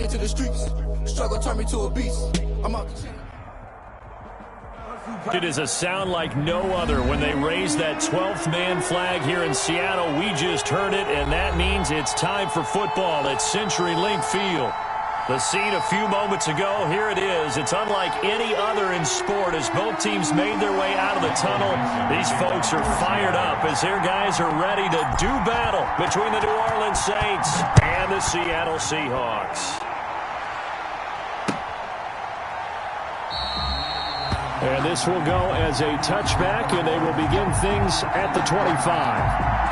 into the streets. Struggle turned me to a beast. I'm out. It is a sound like no other when they raise that 12th man flag here in Seattle. We just heard it, and that means it's time for football at CenturyLink Field. The scene a few moments ago, here it is. It's unlike any other in sport as both teams made their way out of the tunnel. These folks are fired up as their guys are ready to do battle between the New Orleans Saints and the Seattle Seahawks. And this will go as a touchback, and they will begin things at the 25.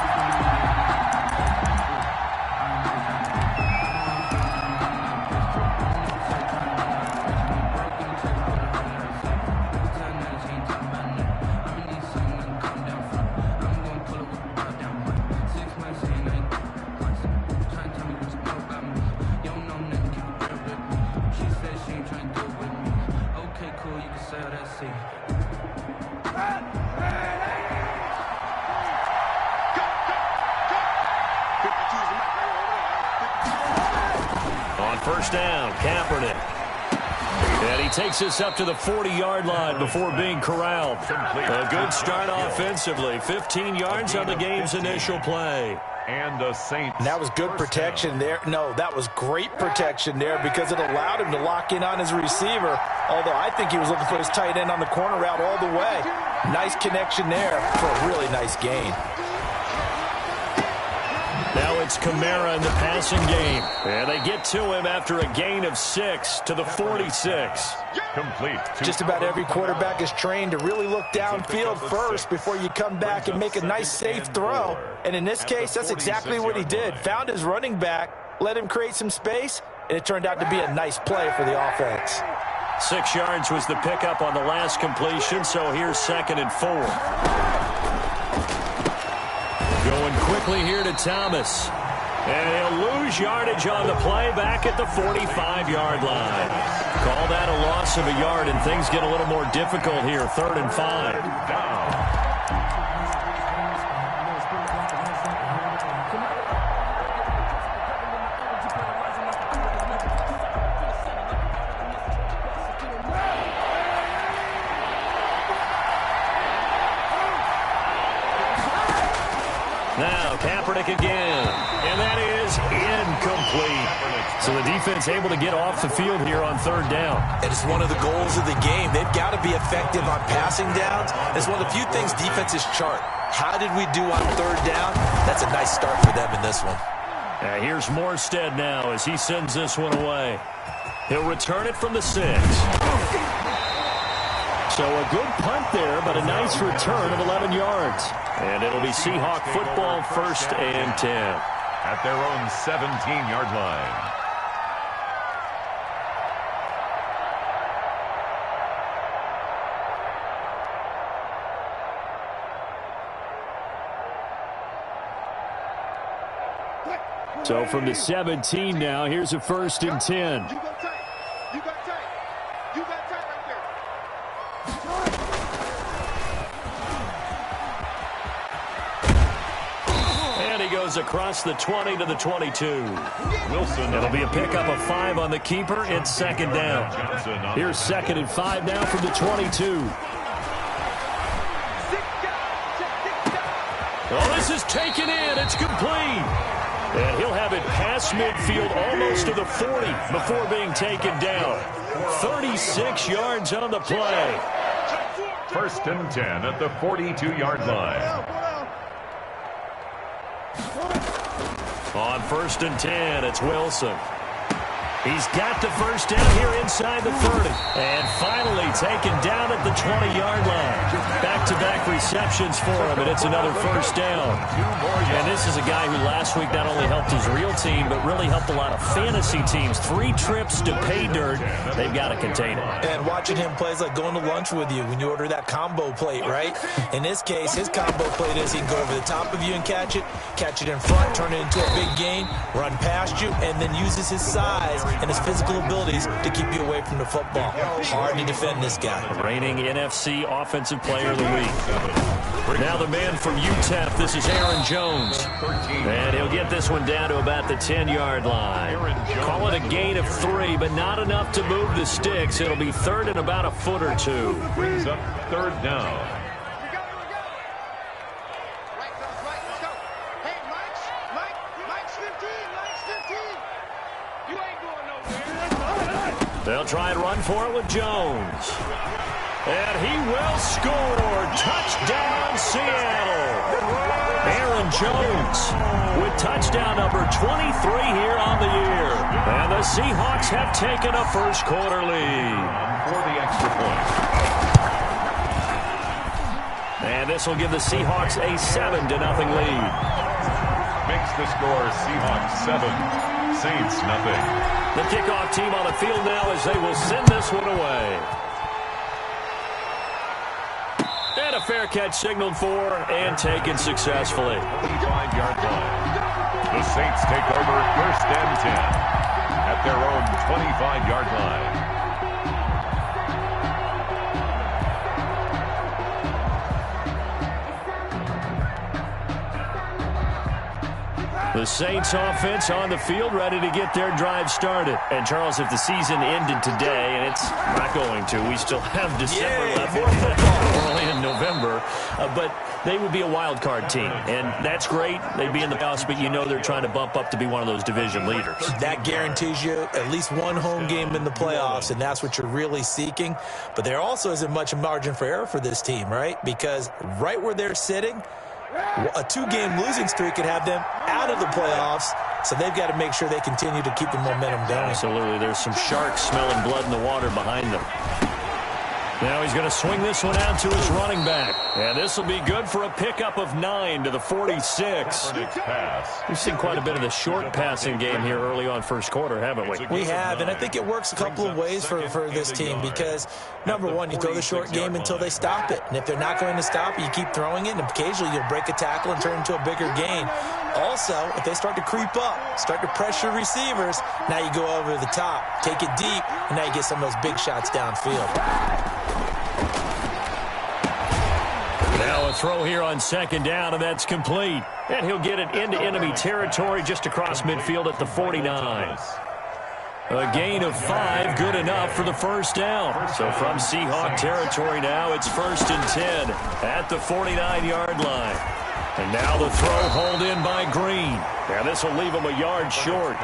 First down, Kaepernick. And he takes us up to the 40-yard line before being corralled. A good start offensively. 15 yards on the game's initial play. And the Saints. That was good protection there. No, that was great protection there because it allowed him to lock in on his receiver. Although I think he was looking for his tight end on the corner route all the way. Nice connection there for a really nice gain. Now it's Kamara in the passing game. And they get to him after a gain of 6 to the 46. Complete. Just about every quarterback is trained to really look downfield first before you come back and make a nice safe throw. And in this case, that's exactly what he did. Found his running back, let him create some space, and it turned out to be a nice play for the offense. 6 yards was the pickup on the last completion, so here's 2nd and 4. Going quickly here to Thomas. And he'll lose yardage on the play back at the 45-yard line. Call that a loss of a yard, and things get a little more difficult here. 3rd and 5. Now, Kaepernick again, and that is incomplete. So the defense able to get off the field here on 3rd down. It is one of the goals of the game. They've got to be effective on passing downs. It's one of the few things defenses chart. How did we do on 3rd down? That's a nice start for them in this one. Here's Morstead now as he sends this one away. He'll return it from the 6. So a good punt there, but a nice return of 11 yards. And it'll be Seahawk football, 1st and 10. At their own 17-yard line. So from the 17 now, here's a 1st and 10. Across the 20 to the 22. Wilson. It'll be a pickup of 5 on the keeper. It's 2nd down. Here's 2nd and 5 now from the 22. Oh, this is taken in. It's complete. And he'll have it past midfield almost to the 40 before being taken down. 36 yards on the play. 1st and 10 at the 42-yard line. On 1st and 10, it's Wilson. He's got the 1st down here inside the 30. And finally taken down at the 20-yard line. Back-to-back receptions for him, and it's another 1st down. And this is a guy who last week not only helped his real team, but really helped a lot of fantasy teams. 3 trips to pay dirt. They've got to contain it. And watching him play is like going to lunch with you when you order that combo plate, right? In this case, his combo plate is he can go over the top of you and catch it in front, turn it into a big gain, run past you, and then uses his size and his physical abilities to keep you away from the football. Hard to defend this guy. Reigning NFC Offensive Player of the Week. Now the man from UTEP, this is Aaron Jones. And he'll get this one down to about the 10-yard line. Call it a gain of 3, but not enough to move the sticks. It'll be third and about a foot or two. Brings up third down. They'll try and run for it with Jones. And he will score. Touchdown, Seattle. Aaron Jones with touchdown number 23 here on the year. And the Seahawks have taken a first-quarter lead. For the extra point. And this will give the Seahawks a 7-0 lead. Makes the score Seahawks 7, Saints nothing. The kickoff team on the field now as they will send this one away. And a fair catch signaled for and taken successfully. 25-yard line. The Saints take over first and 10 at their own 25-yard line. The Saints offense on the field ready to get their drive started. And, Charles, if the season ended today, and it's not going to, we still have December left. We're only in November. But they would be a wild card team. And that's great. They'd be in the playoffs, but you know they're trying to bump up to be one of those division leaders. That guarantees you at least one home game in the playoffs, and that's what you're really seeking. But there also isn't much margin for error for this team, right? Because right where they're sitting, a 2-game losing streak could have them out of the playoffs, so they've got to make sure they continue to keep the momentum going. Absolutely. There's some sharks smelling blood in the water behind them. Now he's going to swing this one out to his running back. And this will be good for a pickup of 9 to the 46. We've seen quite a bit of the short passing game here early on first quarter, haven't we? We have, and I think it works a couple of ways for this team because, number one, you throw the short game until they stop it. And if they're not going to stop it, you keep throwing it, and occasionally you'll break a tackle and turn it into a bigger gain. Also, if they start to creep up, start to pressure receivers, now you go over the top, take it deep, and now you get some of those big shots downfield. Now a throw here on second down, and that's complete. And he'll get it into enemy territory just across midfield at the 49. A gain of 5, good enough for the first down. So from Seahawk territory now, it's first and 10 at the 49-yard line. And now the throw hauled in by Green. Now this will leave him a yard short.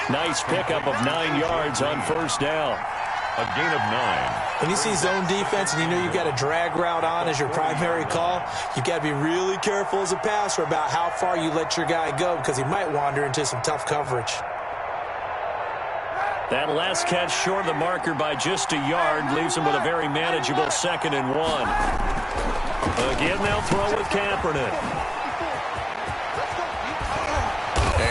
Nice pickup of 9 yards on first down. A gain of 9. When you see zone defense and you know you've got a drag route on as your primary call, you've got to be really careful as a passer about how far you let your guy go because he might wander into some tough coverage. That last catch short of the marker by just a yard leaves him with a very manageable 2nd and 1. Again, they'll throw with Kaepernick.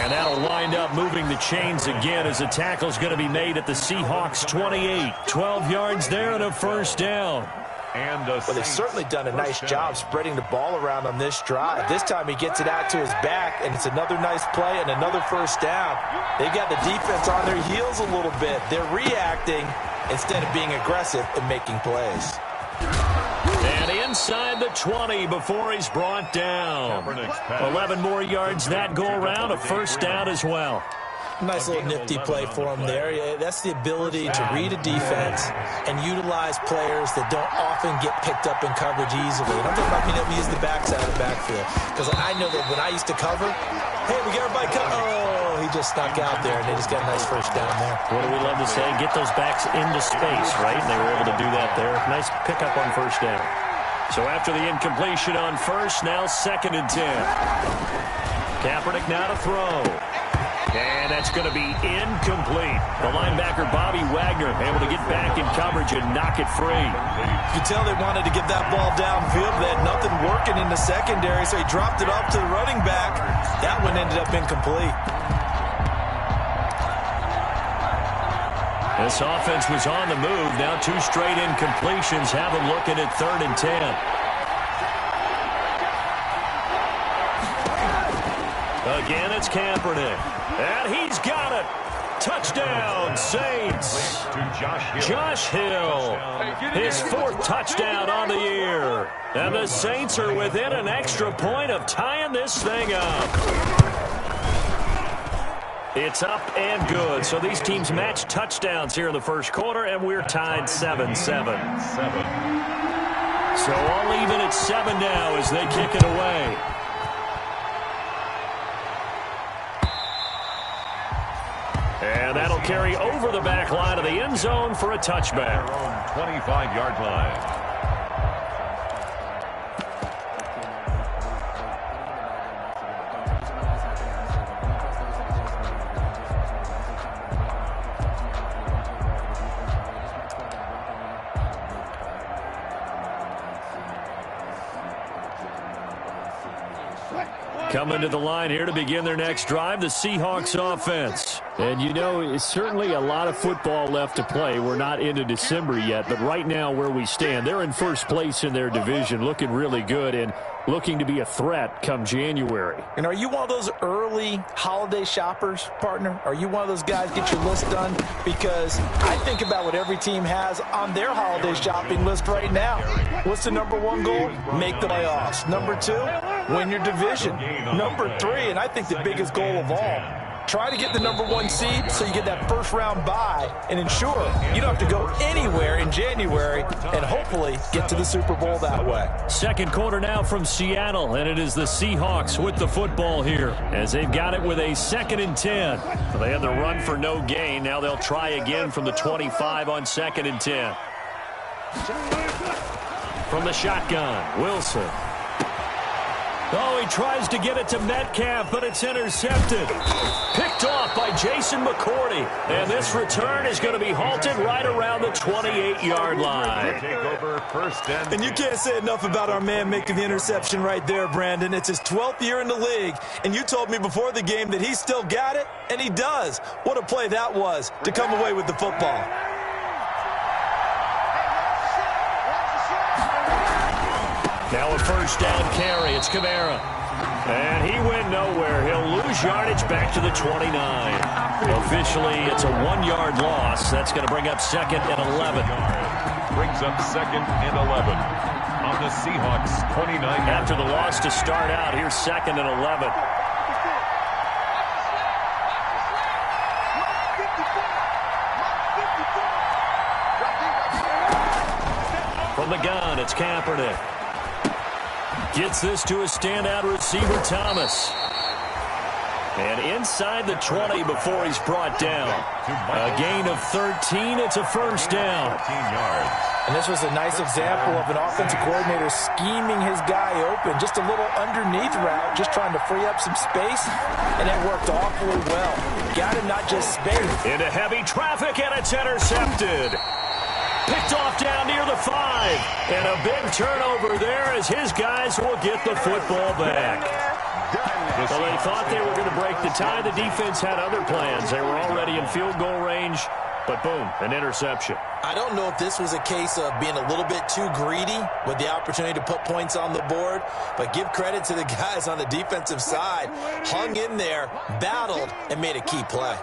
And that'll wind up moving the chains again as a tackle's going to be made at the Seahawks 28. 12 yards there and a first down. Well, they've certainly done a nice job spreading the ball around on this drive. This time he gets it out to his back, and it's another nice play and another first down. They've got the defense on their heels a little bit. They're reacting instead of being aggressive and making plays. And inside the 20 before he's brought down. 11 more yards that go around, a first down as well. Nice little nifty play for him there. That's the ability to read a defense and utilize players that don't often get picked up in coverage easily. And I'm talking about being able to use the backside of the backfield. Because I know that when I used to cover, hey, we got everybody covered. Oh, he just snuck out there, and they just got a nice first down there. What do we love to say? Get those backs into space, right? And they were able to do that there. Nice pickup on first down. So after the incompletion on first, now 2nd and 10. Kaepernick now to throw. And that's going to be incomplete. The linebacker, Bobby Wagner, able to get back in coverage and knock it free. You could tell they wanted to get that ball downfield. They had nothing working in the secondary, so he dropped it off to the running back. That one ended up incomplete. This offense was on the move. Now 2 straight incompletions have them looking at 3rd and 10. Again, it's Kaepernick. And he's got it. Touchdown, Saints. Josh Hill, his 4th touchdown on the year. And the Saints are within an extra point of tying this thing up. It's up and good. So these teams match touchdowns here in the first quarter, and we're tied 7-7. So all even at 7 now as they kick it away. And that'll carry over the back line of the end zone for a touchback. 25-yard line. Coming to the line here to begin their next drive, the Seahawks offense. And, you know, it's certainly a lot of football left to play. We're not into December yet, but right now where we stand, they're in first place in their division, looking really good and looking to be a threat come January. And are you one of those early holiday shoppers, partner? Are you one of those guys get your list done? Because I think about what every team has on their holiday shopping list right now. What's the #1 goal? Make the playoffs. #2, win your division. #3, and I think the biggest goal of all, try to get the #1 seed so you get that first-round bye and ensure you don't have to go anywhere in January and hopefully get to the Super Bowl that way. Second quarter now from Seattle, and it is the Seahawks with the football here as they've got it with a 2nd and 10. They had the run for no gain. Now they'll try again from the 25 on 2nd and 10. From the shotgun, Wilson. Oh, he tries to get it to Metcalf, but it's intercepted. Picked off by Jason McCourty. And this return is going to be halted right around the 28-yard line. And you can't say enough about our man making the interception right there, Brandon. It's his 12th year in the league, and you told me before the game that he still got it, and he does. What a play that was to come away with the football. Now a first down carry. It's Kamara. And he went nowhere. He'll lose yardage back to the 29. Officially, it's a 1-yard loss. That's going to bring up 2nd and 11. Brings up 2nd and 11 on the Seahawks 29. After the loss to start out, here's 2nd and 11. From the gun, it's Kaepernick. Gets this to a standout receiver, Thomas. And inside the 20 before he's brought down. A gain of 13. It's a first down. 13 yards. And this was a nice example of an offensive coordinator scheming his guy open. Just a little underneath route, just trying to free up some space. And it worked awfully well. Got him not just space. Into heavy traffic, and it's intercepted. Picked off down near the 5. And a big turnover there as his guys will get the football back. Well, they thought they were going to break the tie. The defense had other plans. They were already in field goal range, but boom, an interception. I don't know if this was a case of being a little bit too greedy with the opportunity to put points on the board, but give credit to the guys on the defensive side. Hung in there, battled, and made a key play.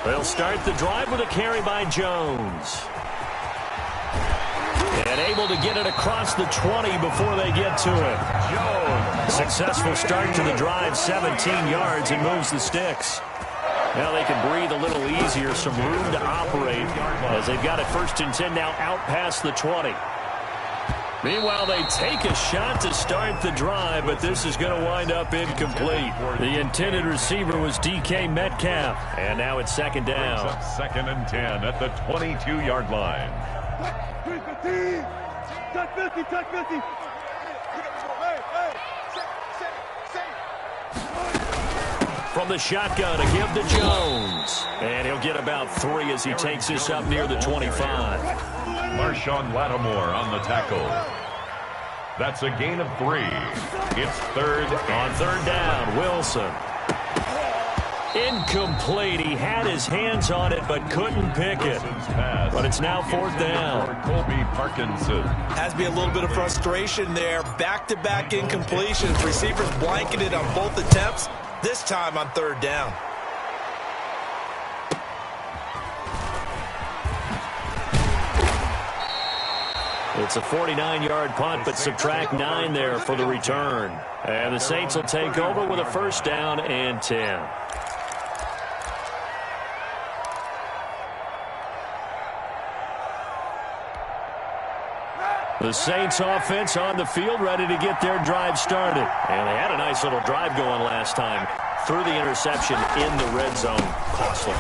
They'll start the drive with a carry by Jones. And able to get it across the 20 before they get to it. Jones. Successful start to the drive, 17 yards, and moves the sticks. Now they can breathe a little easier, some room to operate as they've got it 1st and 10 now out past the 20. Meanwhile, they take a shot to start the drive, but this is going to wind up incomplete. The intended receiver was DK Metcalf, and now it's 2nd down. 2nd and 10 at the 22-yard line. From the shotgun, a give to Jones. And he'll get about 3 as he takes this up near the 25. Marshawn Lattimore on the tackle. That's a gain of 3. It's 3rd. On 3rd down, Wilson. Incomplete. He had his hands on it but couldn't pick it. But it's now 4th down. Colby Parkinson. Has to be a little bit of frustration there. Back-to-back incompletions. Receivers blanketed on both attempts, this time on 3rd down. It's a 49-yard punt, but subtract 9 there for the return. And the Saints will take over with a 1st down and 10. The Saints offense on the field, ready to get their drive started. And they had a nice little drive going last time. Threw the interception in the red zone. Costly.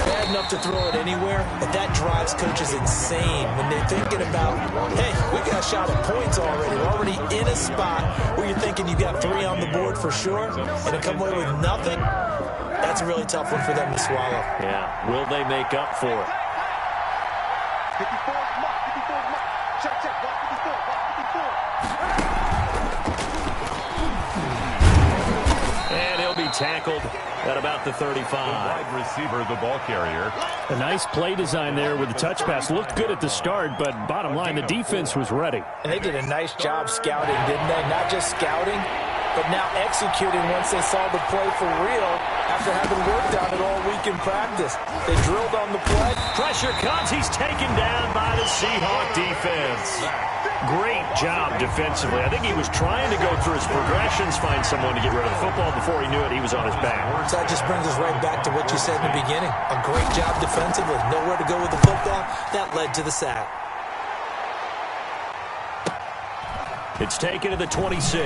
They had enough to throw it anywhere, but that drives coaches insane when they're thinking about, hey, we got a shot at points already. We're already in a spot where you're thinking you got 3 on the board for sure, and to come away with nothing, that's a really tough one for them to swallow. Yeah, will they make up for it? 54, mark, 54, mark. Check, block 54, block 54. And he'll be tackled at about the 35. The wide receiver, the ball carrier. A nice play design there with the touch pass. Looked good at the start, but bottom line, the defense was ready. And they did a nice job scouting, didn't they? Not just scouting, but now executing once they saw the play for real after having worked on it all week in practice. They drilled on the play. Pressure comes. He's taken down by the Seahawk defense. Great job defensively. I think he was trying to go through his progressions, find someone to get rid of the football. Before he knew it, he was on his back. So that just brings us right back to what you said in the beginning. A great job defensively. Nowhere to go with the football. That led to the sack. It's taken to the 26.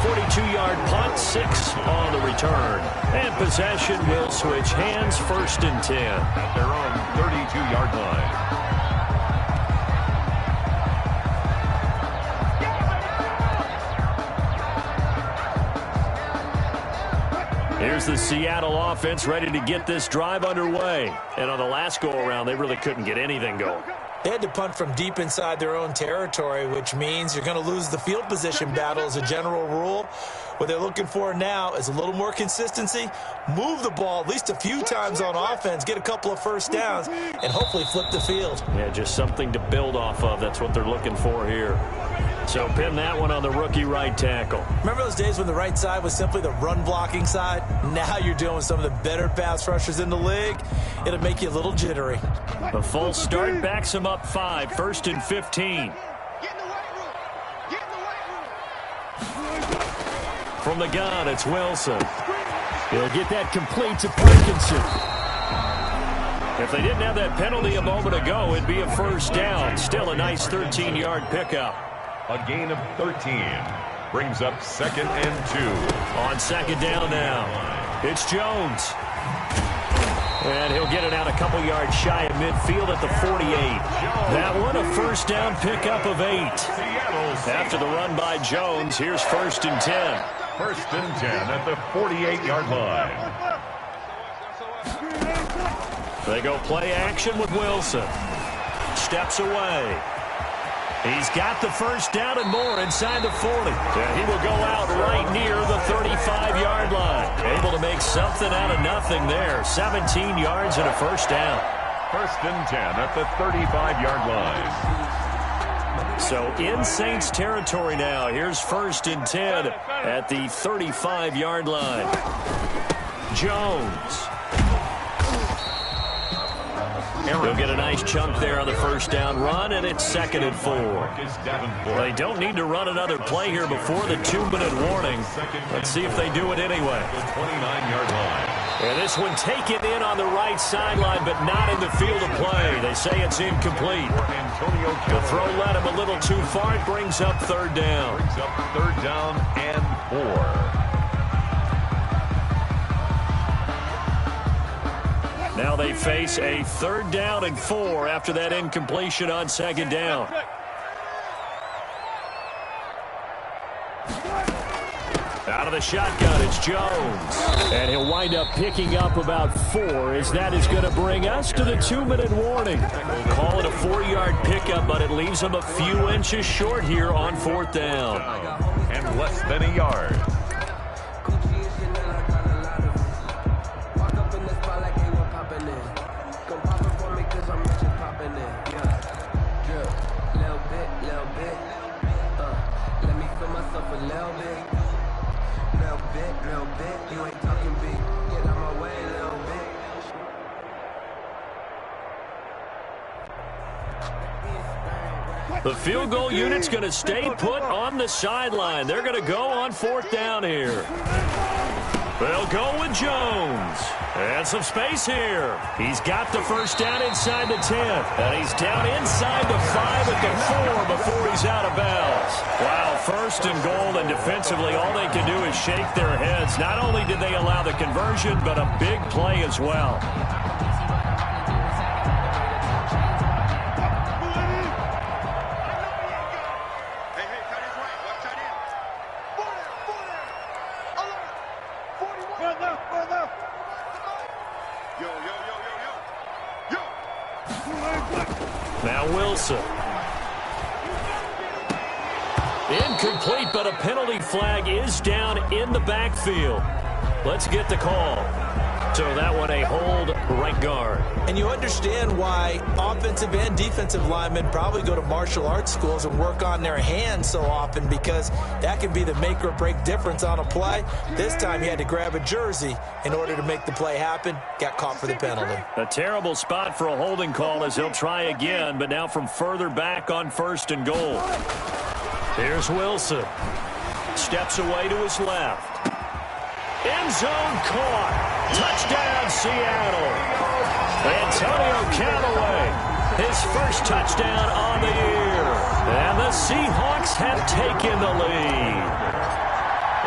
42-yard punt, 6 on the return. And possession will switch hands, 1st and 10. At their own 32-yard line. Here's the Seattle offense ready to get this drive underway. And on the last go-around, they really couldn't get anything going. They had to punt from deep inside their own territory, which means you're going to lose the field position battle as a general rule. What they're looking for now is a little more consistency, move the ball at least a few times on offense, get a couple of 1st downs, and hopefully flip the field. Yeah, just something to build off of. That's what they're looking for here. So pin that one on the rookie right tackle. Remember those days when the right side was simply the run-blocking side? Now you're dealing with some of the better pass rushers in the league. It'll make you a little jittery. The full start backs him up 5, 1st and 15. From the gun, it's Wilson. He'll get that complete to Parkinson. If they didn't have that penalty a moment ago, it'd be a 1st down. Still a nice 13-yard pickup. A gain of 13. Brings up 2nd and 2. On 2nd down now. It's Jones. And he'll get it out a couple yards shy of midfield at the 48. That one a 1st down pickup of 8. After the run by Jones, here's 1st and 10. 1st and 10 at the 48-yard line. They go play action with Wilson. Steps away. He's got the 1st down and more inside the 40. And he will go out right near the 35-yard line. Able to make something out of nothing there. 17 yards and a 1st down. 1st and 10 at the 35-yard line. So in Saints territory now. Here's 1st and 10 at the 35-yard line. Jones. He'll get a nice chunk there on the 1st down run, and it's 2nd and 4. Well, they don't need to run another play here before the 2-minute warning. Let's see if they do it anyway. 29-yard line. And this one taken in on the right sideline, but not in the field of play. They say it's incomplete. The throw led him a little too far. It brings up 3rd down. Brings up 3rd down and 4. Now they face a 3rd down and 4 after that incompletion on 2nd down. Out of the shotgun, it's Jones. And he'll wind up picking up about 4, as that is going to bring us to the 2-minute warning. We'll call it a 4-yard pickup, but it leaves him a few inches short here on 4th down. And less than a yard. little bit. You ain't talking big. Get out my way a little bit. The field goal unit's going to stay put on the sideline. They're going to go on 4th down here. They'll go with Jones. And some space here. He's got the first down inside the 10. And he's down inside the 5 at the 4 before he's out of bounds. Wow, 1st and goal, and defensively all they can do is shake their heads. Not only did they allow the conversion, but a big play as well. Now Wilson. Incomplete, but a penalty flag is down in the backfield. Let's get the call. So that one a hold right guard. And you understand why offensive and defensive linemen probably go to martial arts schools and work on their hands so often, because that can be the make or break difference on a play. This time he had to grab a jersey in order to make the play happen. Got caught for the penalty. A terrible spot for a holding call as he'll try again, but now from further back on 1st and goal. Here's Wilson. Steps away to his left. End zone caught. Touchdown, Seattle. Antonio Callaway, his first touchdown on the year. And the Seahawks have taken the lead.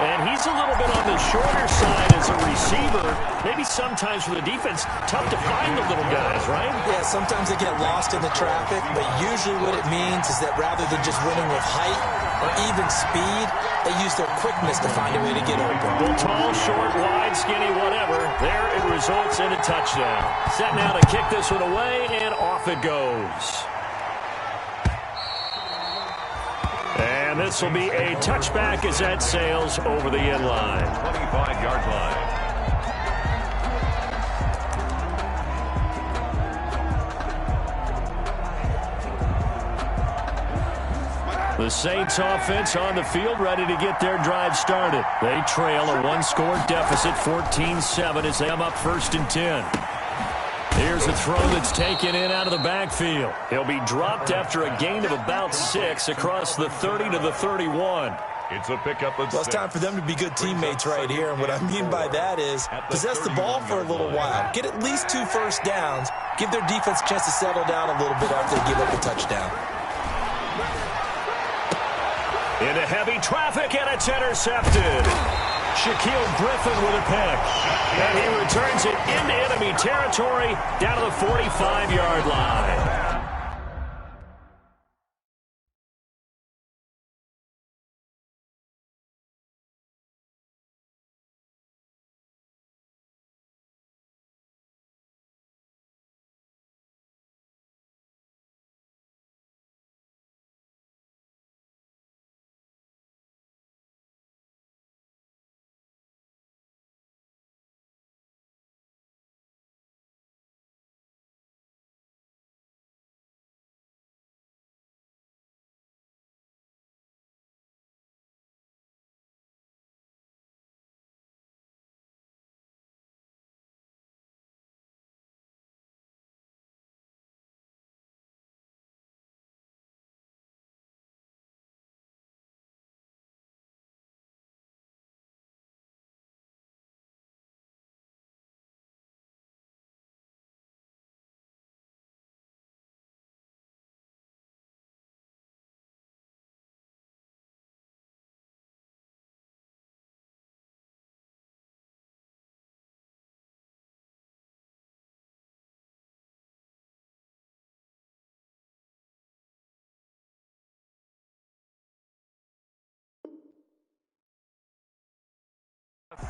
And he's a little bit on the shorter side as a receiver. Maybe sometimes for the defense, tough to find the little guys, right? Yeah, sometimes they get lost in the traffic, but usually what it means is that rather than just winning with height or even speed, they use their quickness to find a way to get open. Well, tall, short, wide, skinny, whatever. There it results in a touchdown. Set now to kick this one away, and off it goes. And this will be a touchback as that sails over the end line. 25-yard line. The Saints offense on the field, ready to get their drive started. They trail a one-score deficit, 14-7, as they come up 1st and 10. Here's a throw that's taken in out of the backfield. He'll be dropped after a gain of about 6 across the 30 to the 31. It's a pickup of 6. Well, it's time for them to be good teammates right here. And what I mean by that is possess the ball for a little while. Get at least 2 first downs. Give their defense a chance to settle down a little bit after they give up a touchdown. Into heavy traffic, and it's intercepted. Shaquille Griffin with a pick. And he returns it into enemy territory down to the 45-yard line.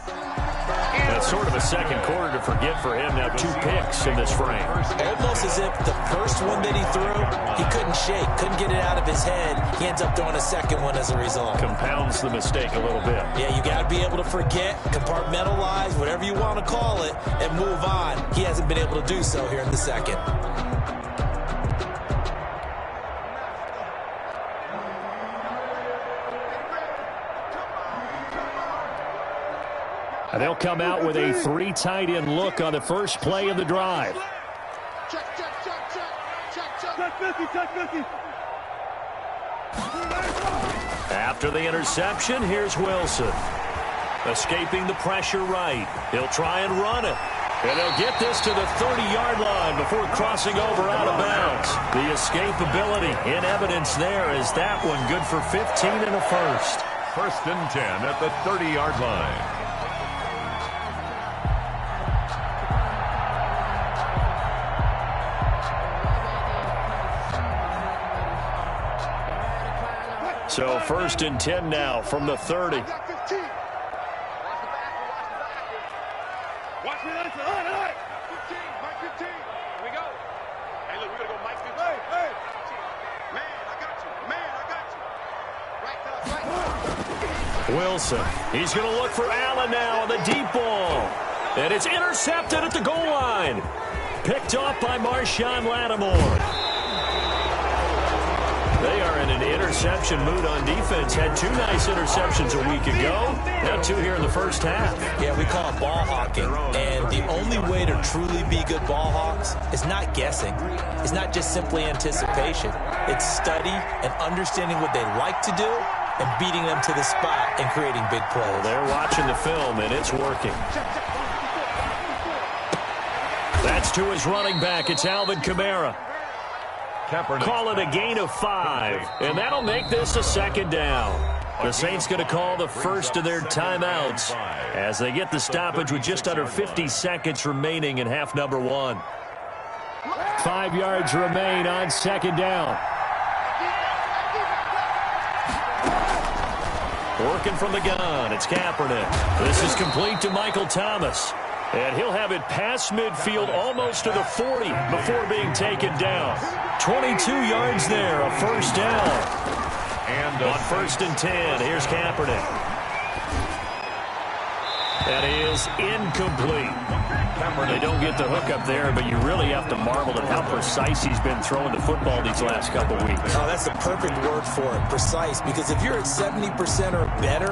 That's sort of a second quarter to forget for him. Now 2 picks in this frame. Almost as if the first one that he threw, he couldn't shake, couldn't get it out of his head. He ends up throwing a second one as a result. Compounds the mistake a little bit. Yeah, you got to be able to forget, compartmentalize, whatever you want to call it, and move on. He hasn't been able to do so here in the second. And they'll come out with a 3 tight end look on the first play of the drive. Check, check, check, check. Check, check. Check 50, check 50. After the interception, here's Wilson. Escaping the pressure right. He'll try and run it. And they'll get this to the 30-yard line before crossing over out of bounds. The escapability in evidence there is that one good for 15 and a first. 1st and 10 at the 30-yard line. So 1st and 10 now from the 30. Watch me, that's it. 15, Mike 15. Here we go. Hey, look, we're going to go Mike 15. Hey. Man, I got you. Right to us, right. Wilson, he's going to look for Allen now on the deep ball. And it's intercepted at the goal line. Picked off by Marshawn Lattimore. They are in an interception mood on defense. Had 2 nice interceptions a week ago. Now 2 here in the first half. Yeah, we call it ball hawking. And the only way to truly be good ball hawks is not guessing. It's not just simply anticipation. It's study and understanding what they like to do and beating them to the spot and creating big plays. Well, they're watching the film, and it's working. That's to his running back. It's Alvin Kamara. Call it a gain of 5, and that'll make this a 2nd down. The Saints going to call the first of their timeouts as they get the stoppage with just under 50 seconds remaining in half number 1. 5 yards remain on 2nd down. Working from the gun, it's Kaepernick. This is complete to Michael Thomas. And he'll have it past midfield almost to the 40 before being taken down. 22 yards there, a 1st down. And on 1st and 10, here's Kaepernick. That is incomplete. They don't get the hook up there, but you really have to marvel at how precise he's been throwing the football these last couple weeks. Oh, that's the perfect word for it, precise, because if you're at 70% or better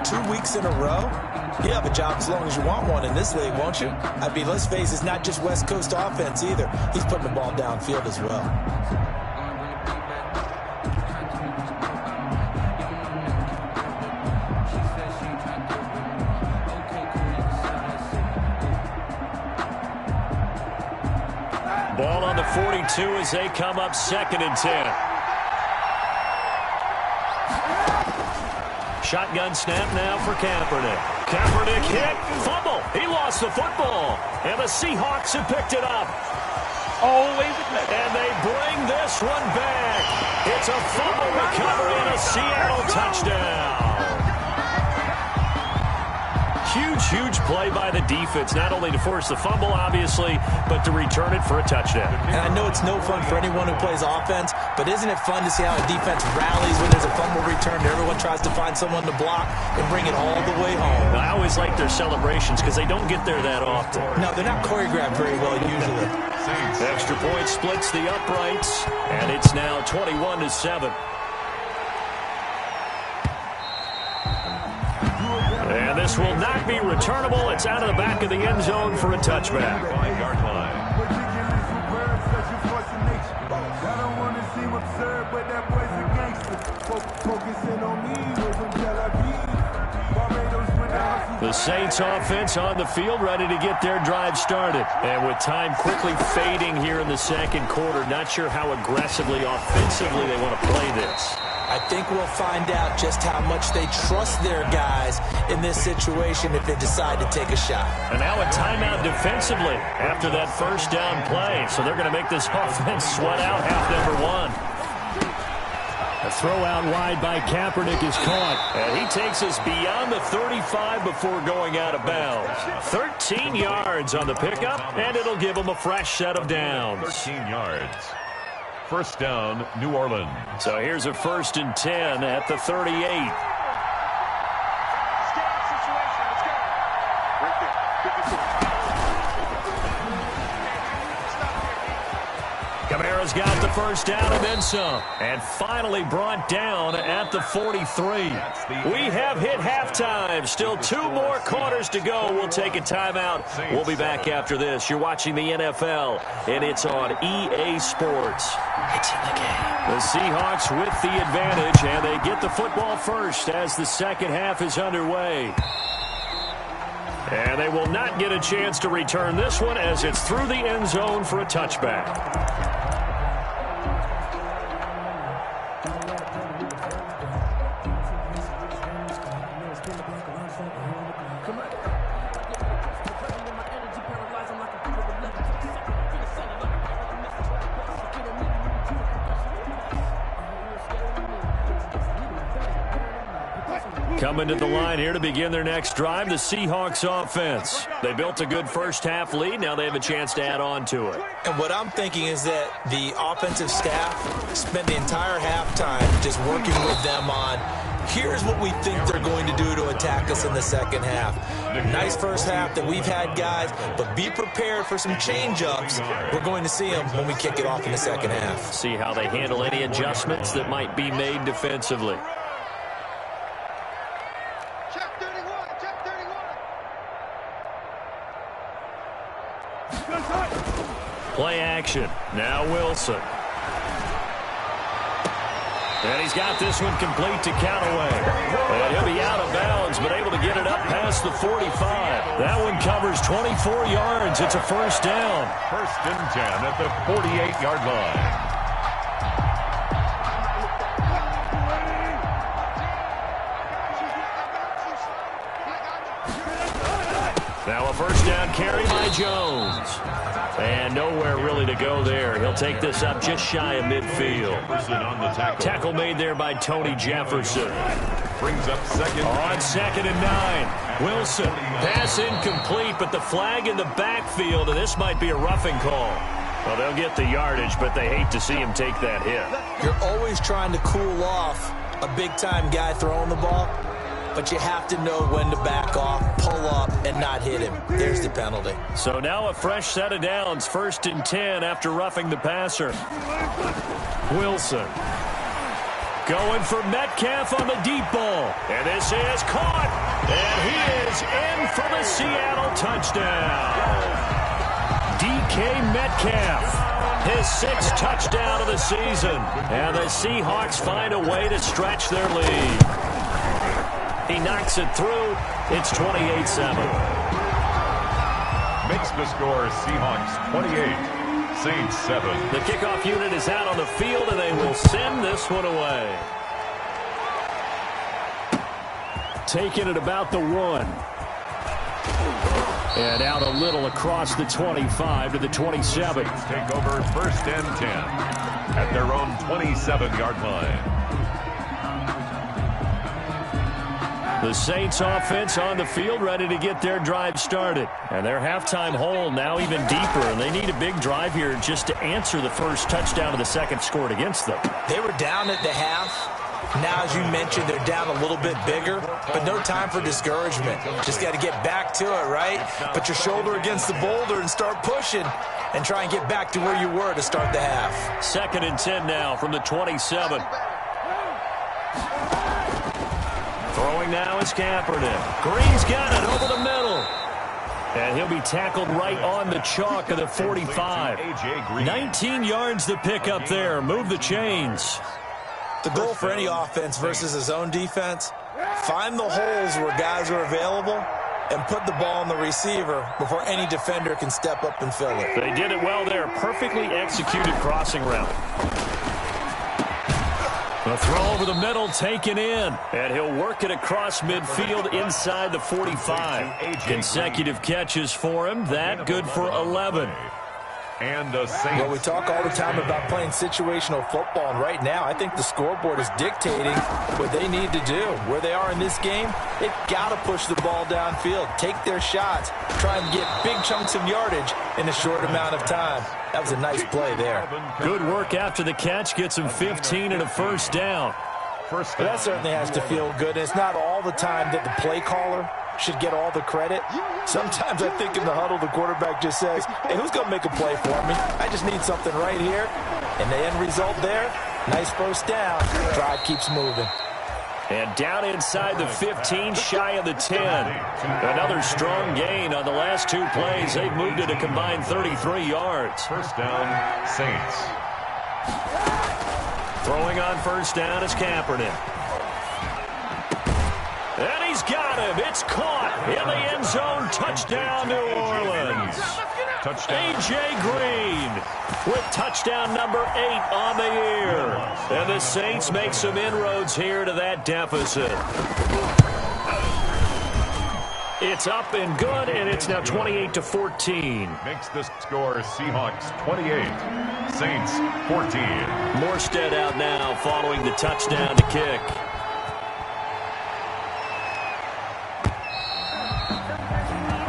2 weeks in a row, you have a job as long as you want one in this league, won't you? I mean, let's face it, it's not just West Coast offense either. He's putting the ball downfield as well. Ball on the 42 as they come up 2nd and 10. Shotgun snap now for Kaepernick. Kaepernick hit, fumble. He lost the football. And the Seahawks have picked it up. And they bring this one back. It's a fumble recovery and a Seattle touchdown. Huge play by the defense, not only to force the fumble, obviously, but to return it for a touchdown. And I know it's no fun for anyone who plays offense, but isn't it fun to see how a defense rallies when there's a fumble return and everyone tries to find someone to block and bring it all the way home? I always like their celebrations because they don't get there that often. No, they're not choreographed very well usually. Extra point splits the uprights, and it's now 21-7. And this will not be returnable. It's out of the back of the end zone for a touchback. 5-yard line. The Saints offense on the field, ready to get their drive started. And with time quickly fading here in the 2nd quarter, not sure how aggressively, offensively they want to play this. I think we'll find out just how much they trust their guys in this situation if they decide to take a shot. And now a timeout defensively after that 1st down play. So they're going to make this offense sweat out half number 1. A throw out wide by Kaepernick is caught. And he takes us beyond the 35 before going out of bounds. 13 yards on the pickup, and it'll give him a fresh set of downs. 13 yards. 1st down, New Orleans. So here's a 1st and 10 at the 38. Kamara Seattle's got the first down and then some. And finally brought down at the 43. We have hit halftime. Still 2 more quarters to go. We'll take a timeout. We'll be back after this. You're watching the NFL, and it's on EA Sports. It's in the game. The Seahawks with the advantage, and they get the football first as the second half is underway. And they will not get a chance to return this one as it's through the end zone for a touchback. Coming to the line here to begin their next drive, the Seahawks offense. They built a good first half lead. Now they have a chance to add on to it. And what I'm thinking is that the offensive staff spent the entire halftime just working with them on, here's what we think they're going to do to attack us in the second half. Nice first half that we've had, guys, but be prepared for some change-ups. We're going to see them when we kick it off in the second half. See how they handle any adjustments that might be made defensively. Play action. Now Wilson. And he's got this one complete to Callaway. And he'll be out of bounds, but able to get it up past the 45. That one covers 24 yards. It's a first down. First and 10 at the 48-yard line. Now a first down carry by Jones. And nowhere really to go there. He'll take this up just shy of midfield. On the tackle made there by Tony Jefferson. Brings up second. On 2nd and 9. Wilson. Pass incomplete, but the flag in the backfield, and this might be a roughing call. Well, they'll get the yardage, but they hate to see him take that hit. You're always trying to cool off a big-time guy throwing the ball, but you have to know when to back off, pull up, and not hit him. There's the penalty. So now a fresh set of downs, 1st and 10 after roughing the passer. Wilson going for Metcalf on the deep ball. And this is caught. And he is in for the Seattle touchdown. DK Metcalf. His 6th touchdown of the season. And the Seahawks find a way to stretch their lead. He knocks it through. It's 28-7. Makes the score Seahawks 28, Saints 7. The kickoff unit is out on the field, and they will send this one away. Taking it about the 1. And out a little across the 25 to the 27. Saints take over 1st and 10 at their own 27-yard line. The Saints offense on the field ready to get their drive started. And their halftime hole now even deeper. And they need a big drive here just to answer the first touchdown of the second scored against them. They were down at the half. Now, as you mentioned, they're down a little bit bigger, but no time for discouragement. Just got to get back to it, right? Put your shoulder against the boulder and start pushing and try and get back to where you were to start the half. 2nd and 10 now from the 27. Throwing now is Kaepernick. Green's got it over the middle. And he'll be tackled right on the chalk of the 45. 19 yards to pick up there. Move the chains. The goal for any offense versus his own defense, find the holes where guys are available and put the ball on the receiver before any defender can step up and fill it. They did it well there. Perfectly executed crossing route. The throw over the middle taken in. And he'll work it across midfield inside the 45. Consecutive catches for him. That good for 11. And the Saints. Well, we talk all the time about playing situational football, and right now I think the scoreboard is dictating what they need to do. Where they are in this game, they've got to push the ball downfield, take their shots, try and get big chunks of yardage in a short amount of time. That was a nice play there. Good work after the catch. Gets him 15 and a first down. But that certainly has to feel good. It's not all the time that the play caller should get all the credit. Sometimes I think in the huddle, the quarterback just says, hey, who's going to make a play for me? I just need something right here. And the end result there, nice first down. Drive keeps moving. And down inside the 15, shy of the 10. Another strong gain on the last two plays. They've moved it a combined 33 yards. First down, Saints. Throwing on first down is Kaepernick. And he's got him. It's caught in the end zone. Touchdown, New Orleans. Touchdown. A.J. Green with touchdown number 8 on the year. And the Saints make some inroads here to that deficit. It's up and good, and it's now 28-14. Makes the score Seahawks 28, Saints 14. Morstead out now following the touchdown to kick.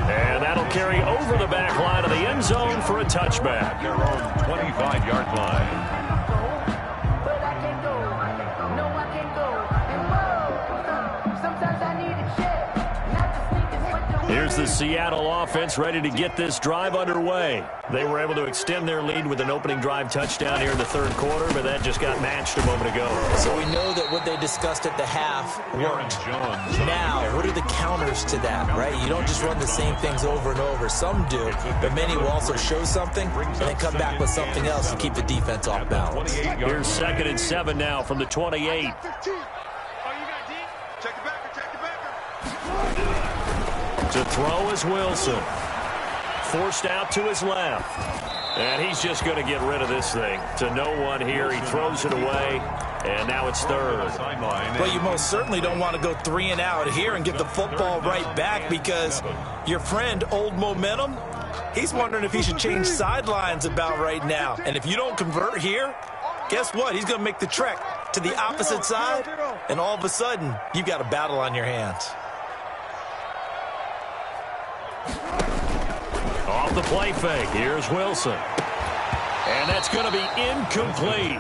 And that'll carry over the back line of the end zone for a touchback. Their own 25-yard line. Here's the Seattle offense ready to get this drive underway. They were able to extend their lead with an opening drive touchdown here in the third quarter, but that just got matched a moment ago. So we know that what they discussed at the half worked. Now, what are the counters to that, right? You don't just run the same things over and over. Some do, but many will also show something and then come back with something else to keep the defense off balance. Here's 2nd and 7 now from the 28. To throw is Wilson. Forced out to his left. And he's just going to get rid of this thing. To no one here. He throws it away. And now it's third. Well, you most certainly don't want to go 3 and out here and get the football right back, because your friend, Old Momentum, he's wondering if he should change sidelines about right now. And if you don't convert here, guess what? He's going to make the trek to the opposite side. And all of a sudden, you've got a battle on your hands. Off the play fake. Here's Wilson. And that's going to be incomplete.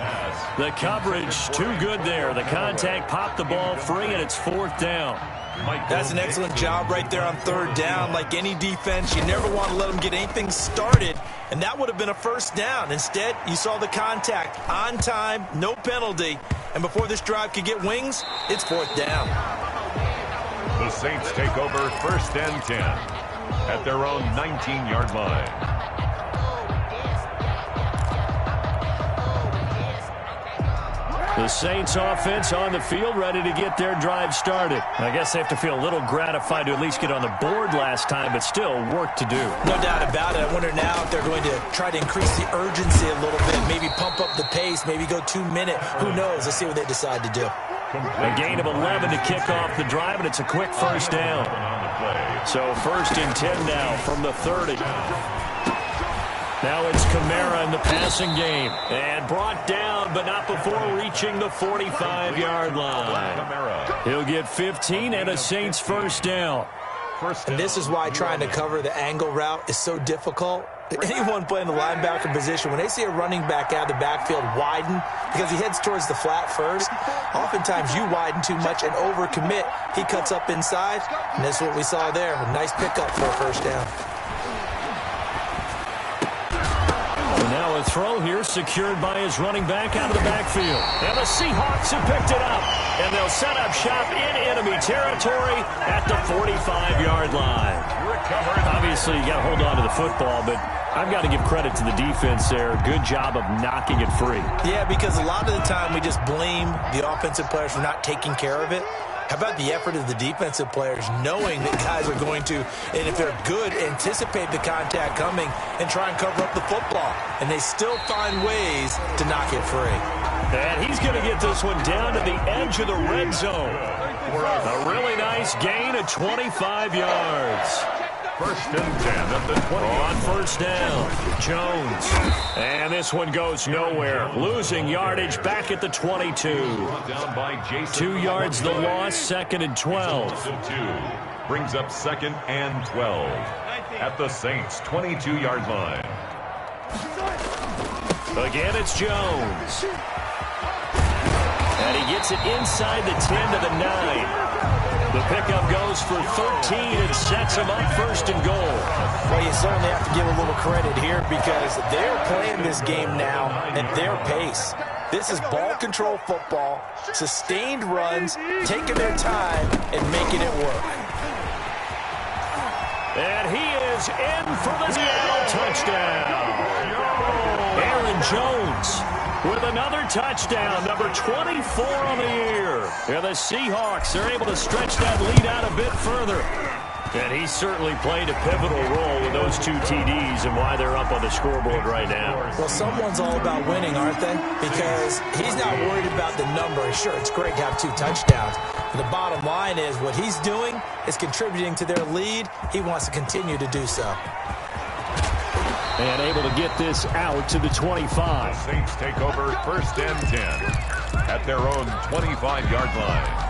The coverage too good there. The contact popped the ball free, and it's 4th down. That's an excellent job right there on 3rd down. Like any defense, you never want to let them get anything started, and that would have been a first down. Instead, you saw the contact on time, no penalty, and before this drive could get wings, it's 4th down. The Saints take over 1st and 10 at their own 19-yard line. The Saints offense on the field, ready to get their drive started. I guess they have to feel a little gratified to at least get on the board last time, but still work to do. No doubt about it. I wonder now if they're going to try to increase the urgency a little bit, maybe pump up the pace, maybe go 2-minute. Who knows? Let's see what they decide to do. A gain of 11 to kick off the drive, and it's a quick first down. So 1st and 10 now from the 30. Now it's Kamara in the passing game. And brought down, but not before reaching the 45-yard line. He'll get 15 and a Saints first down. And this is why trying to cover the angle route is so difficult. Anyone playing the linebacker position, when they see a running back out of the backfield widen because he heads towards the flat first, oftentimes you widen too much and overcommit. He cuts up inside, and that's what we saw there. A nice pickup for a first down. Now a throw here secured by his running back out of the backfield. And the Seahawks have picked it up. And they'll set up shop in enemy territory at the 45-yard line. Obviously, you got to hold on to the football, but I've got to give credit to the defense there. Good job of knocking it free. Yeah, because a lot of the time we just blame the offensive players for not taking care of it. How about the effort of the defensive players knowing that guys are going to, and if they're good, anticipate the contact coming and try and cover up the football. And they still find ways to knock it free. And he's going to get this one down to the edge of the red zone. A really nice gain of 25 yards. 1st and 10 at the 20. On first down, Jones. And this one goes nowhere. Losing yardage back at the 22. 2 yards the loss, 2nd and 12. Brings up 2nd and 12 at the Saints' 22-yard line. Again, it's Jones. And he gets it inside the 10 to the 9. The pickup goes for 13 and sets them up first and goal. Well, you certainly have to give a little credit here because they're playing this game now at their pace. This is ball control football, sustained runs, taking their time and making it work. And he is in for the Seattle touchdown. Aaron Jones with another touchdown, number 24 on the year. And the Seahawks are able to stretch that lead out a bit further. And he certainly played a pivotal role with those 2 TDs and why they're up on the scoreboard right now. Well, someone's all about winning, aren't they? Because he's not worried about the number. Sure, it's great to have 2 touchdowns. But the bottom line is what he's doing is contributing to their lead. He wants to continue to do so. And able to get this out to the 25. The Saints take over first and 10 at their own 25-yard line.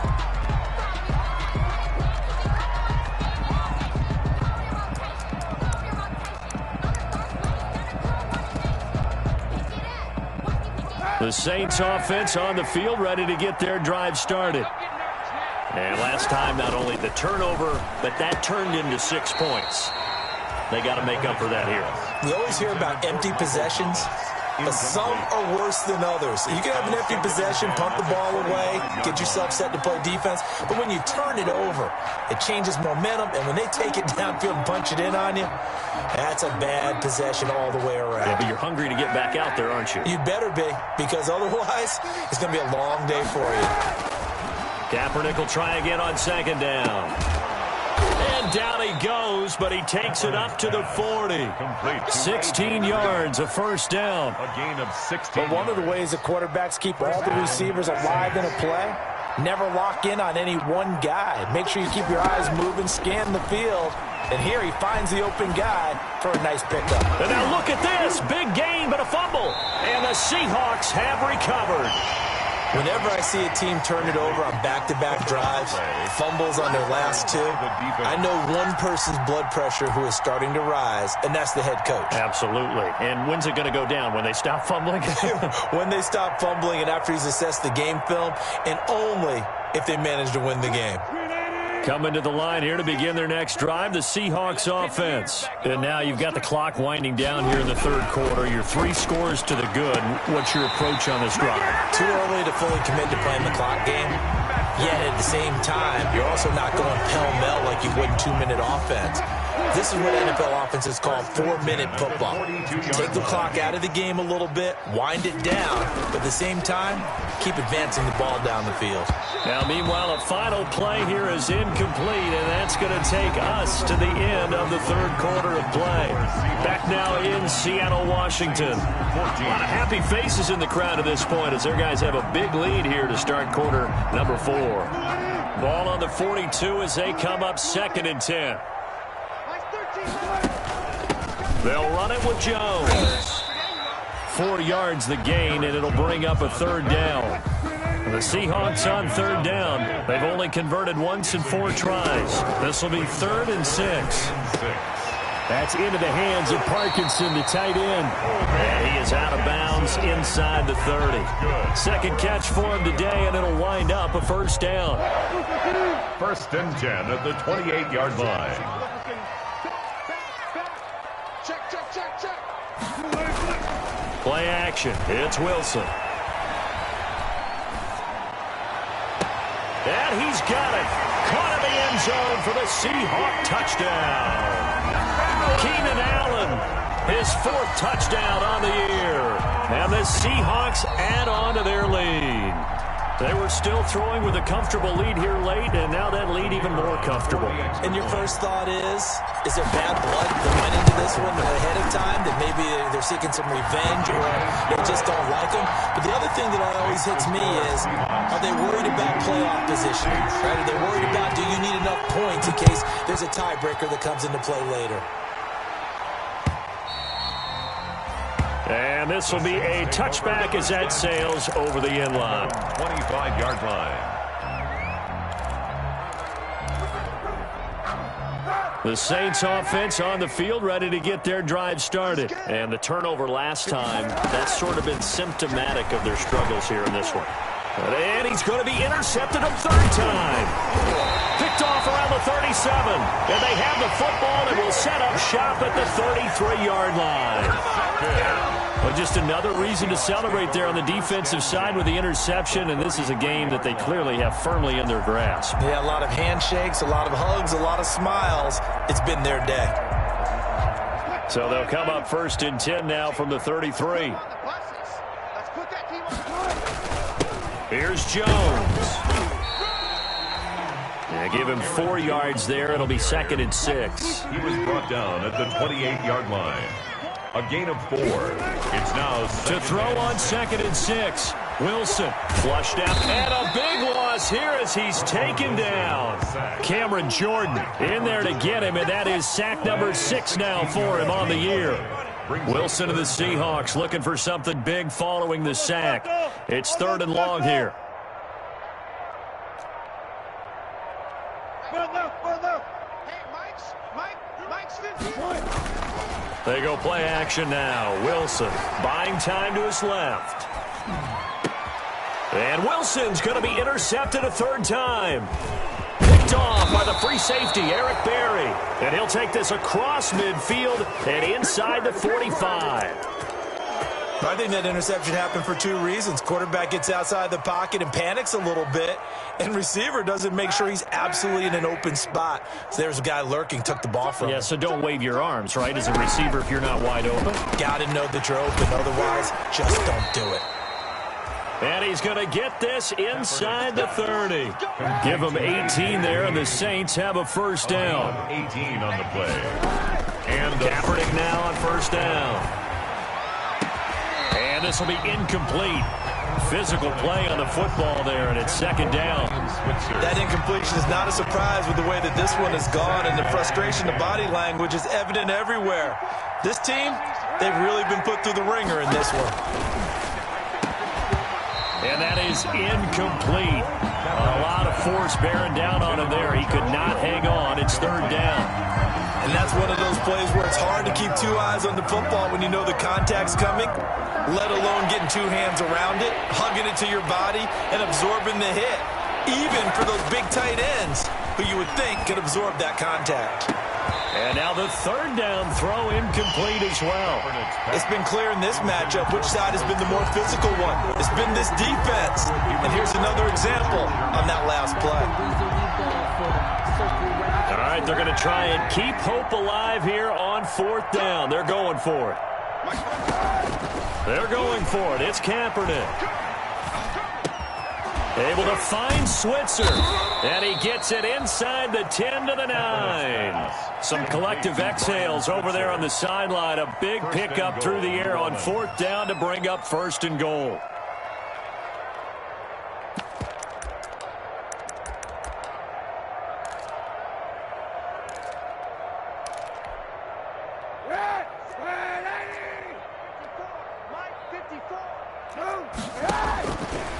The Saints offense on the field, ready to get their drive started. And last time, not only the turnover, but that turned into 6 points. They got to make up for that here. We always hear about empty possessions, but some are worse than others. You can have an empty possession, punt the ball away, get yourself set to play defense, but when you turn it over, it changes momentum, and when they take it downfield and punch it in on you, that's a bad possession all the way around. Yeah, but you're hungry to get back out there, aren't you? You better be, because otherwise, it's going to be a long day for you. Kaepernick will try again on second down. And down he goes, but he takes it up to the 40. 16 yards, a first down. A gain of 16. But one of the ways the quarterbacks keep all the receivers alive in a play, never lock in on any one guy. Make sure you keep your eyes moving, scan the field. And here he finds the open guy for a nice pickup. And now look at this. Big gain, but a fumble. And the Seahawks have recovered. Whenever I see a team turn it over on back-to-back drives, fumbles on their last 2, I know one person's blood pressure who is starting to rise, and that's the head coach. Absolutely. And when's it going to go down? When they stop fumbling? When they stop fumbling and after he's assessed the game film, and only if they manage to win the game. Coming to the line here to begin their next drive, the Seahawks offense. And now you've got the clock winding down here in the third quarter. You're 3 scores to the good. What's your approach on this drive? Too early to fully commit to playing the clock game. Yet at the same time, you're also not going pell-mell like you would in 2-minute offense. This is what NFL offenses call 4-minute football. Take the clock out of the game a little bit, wind it down, but at the same time, keep advancing the ball down the field. Now, meanwhile, a final play here is incomplete, and that's going to take us to the end of the third quarter of play. Back now in Seattle, Washington. A lot of happy faces in the crowd at this point as their guys have a big lead here to start quarter number 4. Ball on the 42 as they come up 2nd and 10. They'll run it with Jones. 4 yards the gain, and it'll bring up a third down. The Seahawks on third down. They've only converted once in 4 tries. This will be 3rd and 6. That's into the hands of Parkinson, the tight end. And he is out of bounds inside the 30. Second catch for him today, and it'll wind up a first down. 1st and 10 at the 28-yard line. Play action. It's Wilson. And he's got it. Caught in the end zone for the Seahawk touchdown. Keenan Allen, his 4th touchdown on the year. And the Seahawks add on to their lead. They were still throwing with a comfortable lead here late, and now that lead even more comfortable. And your first thought is there bad blood that went into this one ahead of time, that maybe they're seeking some revenge or they just don't like them? But the other thing that always hits me is, are they worried about playoff positioning? Right? Are they worried about, do you need enough points in case there's a tiebreaker that comes into play later? And this will be a touchback as that sails over the end line. 25-yard line. The Saints offense on the field ready to get their drive started. And the turnover last time, that's sort of been symptomatic of their struggles here in this one. And he's going to be intercepted a 3rd time. Picked And they have the football and will set up shop at the 33-yard line. Well, just another reason to celebrate there on the defensive side with the interception, and this is a game that they clearly have firmly in their grasp. Yeah, a lot of handshakes, a lot of hugs, a lot of smiles. It's been their day. So they'll come up 1st and 10 now from the 33. Here's Jones. Yeah, give him 4 yards there. It'll be 2nd and 6. He was brought down at the 28-yard line. A gain of 4. It's now to throw on 2nd and 6. Wilson flushed out, and a big loss here as he's taken down. Cameron Jordan in there to get him, and that is sack number 6 now for him on the year. Wilson of the Seahawks looking for something big following the sack. It's 3rd and long here. They go play action now. Wilson buying time to his left. And Wilson's going to be intercepted a 3rd time. Picked off by the free safety, Eric Berry. And he'll take this across midfield and inside the 45. I think that interception happened for 2 reasons. Quarterback gets outside the pocket and panics a little bit, and receiver doesn't make sure he's absolutely in an open spot. So there's a guy lurking, took the ball from him. Yeah, so don't wave your arms, right, as a receiver if you're not wide open. Got to know that you're open. Otherwise, just don't do it. And he's going to get this inside the 30. Give him 18 there, and the Saints have a 1st down. 18 on the play. And Kaepernick now on 1st down. And this will be incomplete. Physical play on the football there, and it's 2nd down. That incompletion is not a surprise with the way that this one has gone, and the frustration, the body language is evident everywhere. This team, they've really been put through the ringer in this one. And that is incomplete. A lot of force bearing down on him there. He could not hang on. It's 3rd down. And that's one of those plays where it's hard to keep 2 eyes on the football when you know the contact's coming, let alone getting 2 hands around it, hugging it to your body, and absorbing the hit. Even for those big tight ends who you would think could absorb that contact. And now the 3rd down throw incomplete as well. It's been clear in this matchup which side has been the more physical one. It's been this defense. And here's another example on that last play. All right, they're going to try and keep hope alive here on 4th down. They're going for it. They're going for it. It's Kaepernick. Able to find Switzer. And he gets it inside the 10 to the 9. Some collective exhales over there on the sideline. A big pickup through the air on 4th down to bring up 1st and goal.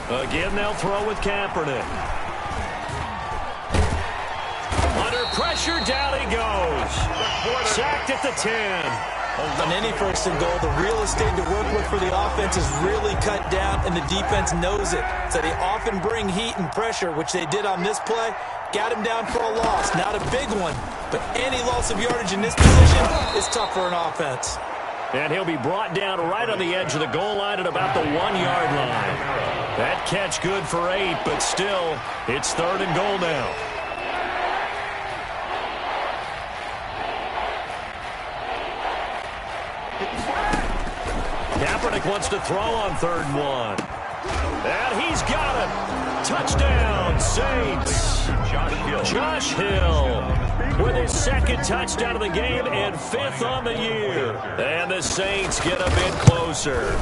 Again, they'll throw with Kaepernick. Under pressure, down he goes. Sacked at the 10. On any 1st and goal, the real estate to work with for the offense is really cut down, and the defense knows it. So they often bring heat and pressure, which they did on this play. Got him down for a loss. Not a big one, but any loss of yardage in this position is tough for an offense. And he'll be brought down right on the edge of the goal line at about the 1-yard line. That catch good for 8, but still, it's 3rd and goal now. Kaepernick wants to throw on 3rd and 1. And he's got it. Touchdown, Saints. Josh Hill with his 2nd touchdown of the game and 5th on the year. And the Saints get a bit closer.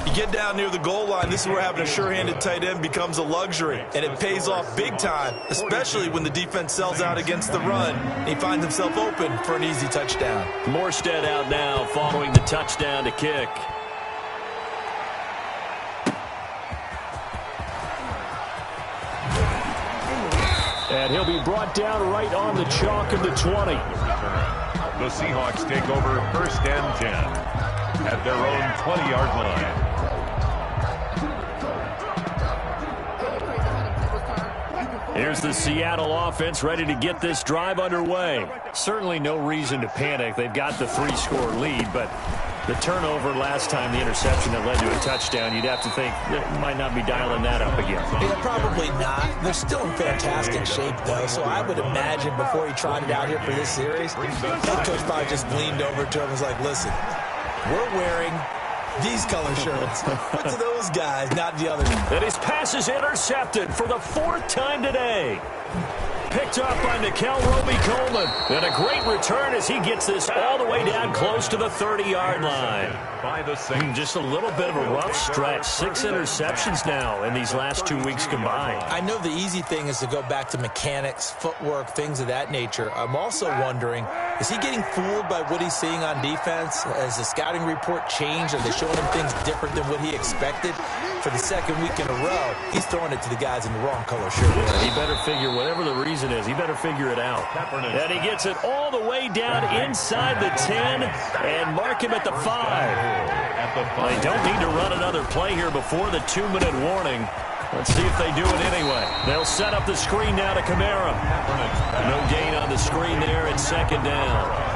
You get down near the goal line, this is where having a sure-handed tight end becomes a luxury, and it pays off big time, especially when the defense sells out against the run, and he finds himself open for an easy touchdown. Morstead out now following the touchdown to kick. And he'll be brought down right on the chalk of the 20. The Seahawks take over 1st and 10 at their own 20-yard line. Here's the Seattle offense ready to get this drive underway. Certainly no reason to panic. They've got the 3-score lead, but the turnover last time, the interception that led to a touchdown, you'd have to think they might not be dialing that up again. Yeah, probably not. They're still in fantastic shape, though, so I would imagine before he trotted out here for this series, head coach probably just leaned over to him and was like, listen, we're wearing these color shirts. But to those guys, not the others. And his pass is intercepted for the 4th time today. Picked up by Nickel Roby-Coleman. And a great return as he gets this all the way down close to the 30-yard line. Just a little bit of a rough stretch. 6 interceptions now in these last 2 weeks combined. I know the easy thing is to go back to mechanics, footwork, things of that nature. I'm also wondering, is he getting fooled by what he's seeing on defense? Has the scouting report changed? Are they showing him things different than what he expected? For the 2nd week in a row, he's throwing it to the guys in the wrong color shirt. He better figure, whatever the reason is, he better figure it out. And he gets it all the way down inside the 10 and mark him at the 5. They don't need to run another play here before the 2-minute warning. Let's see if they do it anyway. They'll set up the screen now to Kamara. No gain on the screen there at 2nd down.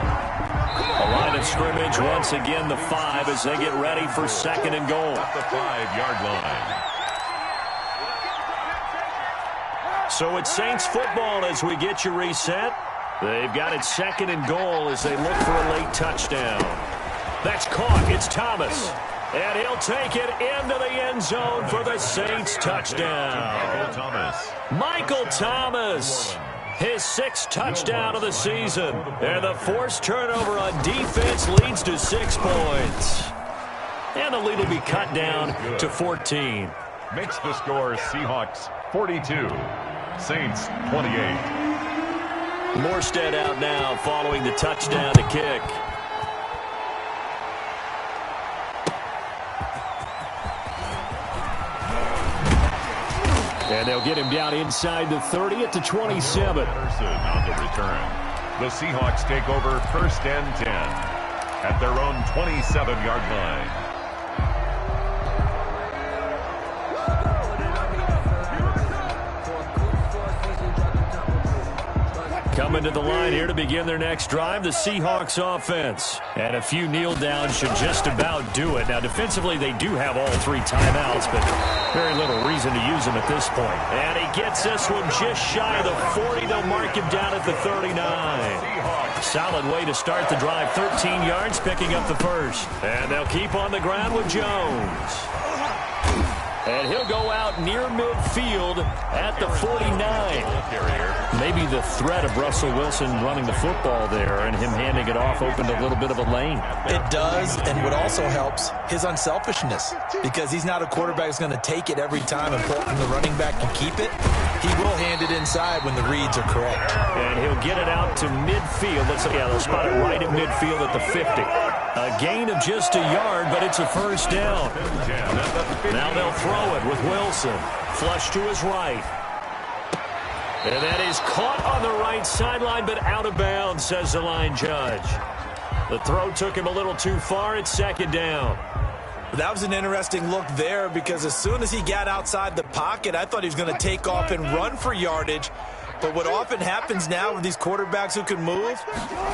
A line of scrimmage, once again the 5 as they get ready for 2nd and goal. At the 5-yard line. So it's Saints football as we get you reset. They've got it 2nd and goal as they look for a late touchdown. That's caught. It's Thomas. And he'll take it into the end zone for the Saints touchdown. Michael Thomas. His 6th touchdown of the season. And the forced turnover on defense leads to 6 points. And the lead will be cut down to 14. Makes the score Seahawks 42, Saints 28. Morstead out now following the touchdown to kick. And they'll get him down inside the 30 at the 27. Anderson on the return. The Seahawks take over 1st and 10 at their own 27-yard line. Coming to the line here to begin their next drive, the Seahawks offense. And a few kneel downs should just about do it. Now, defensively, they do have all 3 timeouts, but very little reason to use them at this point. And he gets this one just shy of the 40. They'll mark him down at the 39. Solid way to start the drive. 13 yards, picking up the 1st. And they'll keep on the ground with Jones. And he'll go out near midfield at the 49. Maybe the threat of Russell Wilson running the football there and him handing it off opened a little bit of a lane. It does, and what also helps, his unselfishness. Because he's not a quarterback who's going to take it every time and pull from the running back and keep it. He will hand it inside when the reads are correct. And he'll get it out to midfield. They'll spot it right at midfield at the 50. A gain of just a yard, but it's a 1st down. Now they'll throw it with Wilson. Flush to his right. And that is caught on the right sideline, but out of bounds, says the line judge. The throw took him a little too far. It's 2nd down. That was an interesting look there because as soon as he got outside the pocket, I thought he was going to take off and run for yardage. But what often happens now with these quarterbacks who can move,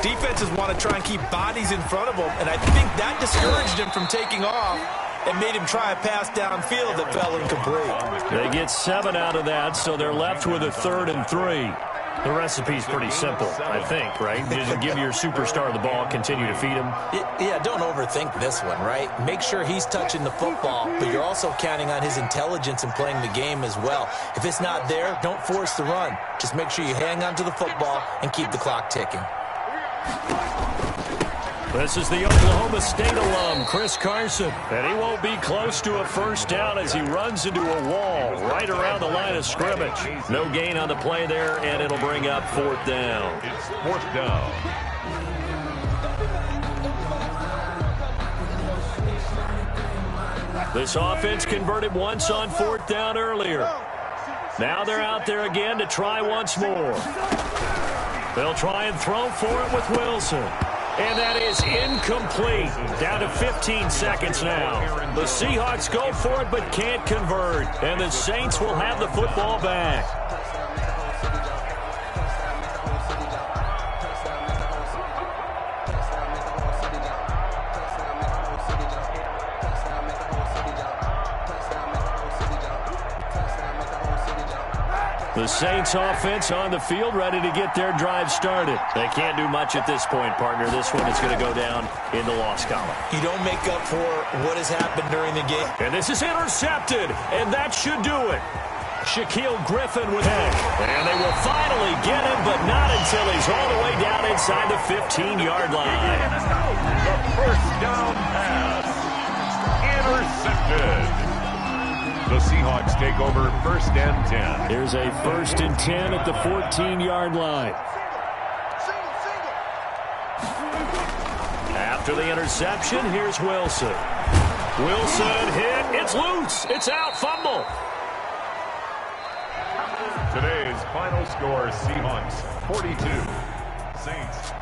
defenses want to try and keep bodies in front of them, and I think that discouraged him from taking off and made him try a pass downfield that fell incomplete. They get 7 out of that, so they're left with a 3rd and 3. The recipe's pretty simple, I think, right? Just give your superstar the ball, continue to feed him. Yeah, don't overthink this one, right? Make sure he's touching the football, but you're also counting on his intelligence in playing the game as well. If it's not there, don't force the run. Just make sure you hang on to the football and keep the clock ticking. This is the Oklahoma State alum, Chris Carson. And he won't be close to a 1st down as he runs into a wall right around the line of scrimmage. No gain on the play there, and it'll bring up 4th down. It's 4th down. This offense converted once on 4th down earlier. Now they're out there again to try once more. They'll try and throw for it with Wilson. And that is incomplete. Down to 15 seconds now. The Seahawks go for it but can't convert. And the Saints will have the football back. The Saints offense on the field, ready to get their drive started. They can't do much at this point, partner. This one is going to go down in the loss column. You don't make up for what has happened during the game. And this is intercepted, and that should do it. Shaquille Griffin with it. And they will finally get him, but not until he's all the way down inside the 15-yard line. The first down pass. Intercepted. The Seahawks take over first and 10. Here's a first and 10 at the 14-yard line. After the interception, here's Wilson. Wilson hit. It's loose. It's out. Fumble. Today's final score, Seahawks 42, Saints